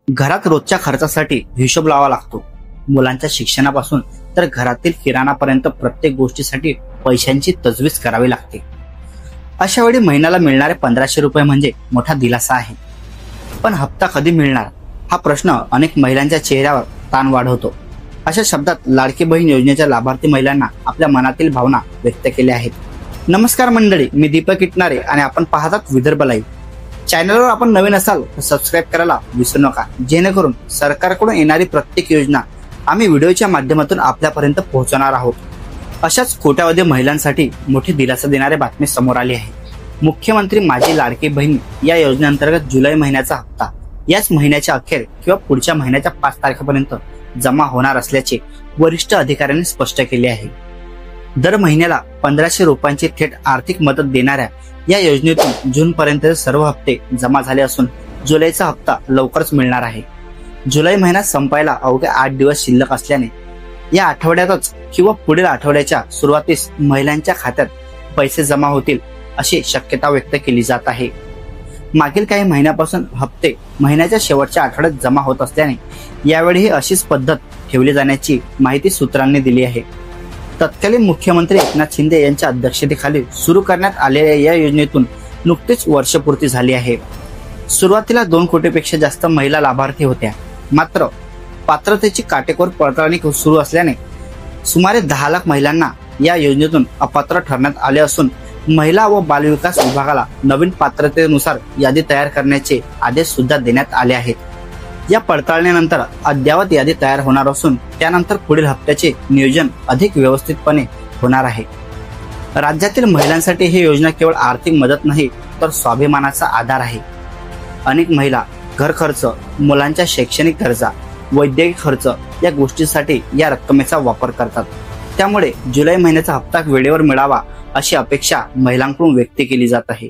घरात रोजच्या खर्चासाठी हिशोब लावा लागतो. मुलांच्या शिक्षणापासून तर घरातील किराणापर्यंत प्रत्येक गोष्टीसाठी पैशांची तजवीज करावी लागते. अशा वेळी महिन्याला मिळणारे 1500 रुपये म्हणजे मोठा दिलासा आहे. पण हप्ता कधी मिळणार हा प्रश्न अनेक महिलांच्या चेहऱ्यावर ताण वाढवतो. अशा शब्दात लाडकी बहीण योजनेच्या लाभार्थी महिलांना आपल्या मनातील भावना व्यक्त केल्या आहेत. नमस्कार मंडळी, मी दीपक इटनारे आणि आपण पाहतात विदर्भ लाईव्ह. चॅनलवर आपण नवीन असाल तर सबस्क्राईब करायला विसरू नका, जेणेकरून सरकारकडून येणारी प्रत्येक योजना आम्ही व्हिडिओच्या माध्यमातून आपल्यापर्यंत पोहोचवणार आहोत. अशाच कोट्यावधी महिलांसाठी मोठी दिलासा देणारी बातमी समोर आली आहे. मुख्यमंत्री माझी लाडकी बहीण या योजनेअंतर्गत जुलै महिन्याचा हप्ता याच महिन्याच्या अखेर किंवा पुढच्या महिन्याच्या 5 तारखेपर्यंत जमा होणार असल्याचे वरिष्ठ अधिकाऱ्यांनी स्पष्ट केले आहे. दर महिन्याला 1500 रुपयांची थेट आर्थिक मदत देणाऱ्या या योजनेतून जून पर्यंत सर्व हप्ते जमा झाले असून जुलैचा हप्ता लवकरच मिळणार आहे. जुलै महिना संपायला अवघे 8 दिवस शिल्लक असल्याने या आठवड्यातच किंवा पुढील आठवड्याच्या सुरुवातीस महिलांच्या खात्यात पैसे जमा होतील अशी शक्यता व्यक्त केली जात आहे. मागील काही महिन्यापासून हप्ते महिन्याच्या शेवटच्या आठवड्यात जमा होत असल्याने यावेळी अशीच पद्धत ठेवली जाण्याची माहिती सूत्रांनी दिली आहे. तत्कालीन मुख्यमंत्री एकनाथ शिंदे यांच्या अध्यक्षतेखाली सुरू करण्यात आलेल्या या योजनेतून नुकतीच वर्षपूर्ती झाली आहे. सुरुवातीला 2 कोटीपेक्षा जास्त महिला लाभार्थी होत्या. मात्र पात्रतेची काटेकोर पडताळणी सुरू असल्याने सुमारे 10 लाख महिलांना या योजनेतून अपात्र ठरण्यात आले असून महिला व बालविकास विभागाला नवीन पात्रतेनुसार यादी तयार करण्याचे आदेश सुद्धा देण्यात आले आहेत. या पडताळणीनंतर अद्ययावत यादी तयार होणार असून त्यानंतर पुढील हप्त्याचे नियोजन अधिक व्यवस्थितपणे होणार आहे. राज्यातील महिलांसाठी ही योजना केवळ आर्थिक मदत नाही तर स्वाभिमानाचा आधार आहे. अनेक महिला घर खर्च, मुलांच्या शैक्षणिक गरजा, वैद्यकीय खर्च या गोष्टींसाठी या रक्कमेचा वापर करतात. त्यामुळे जुलै महिन्याचा हप्ता वेळेवर मिळावा अशी अपेक्षा महिलांकडून व्यक्त केली जात आहे.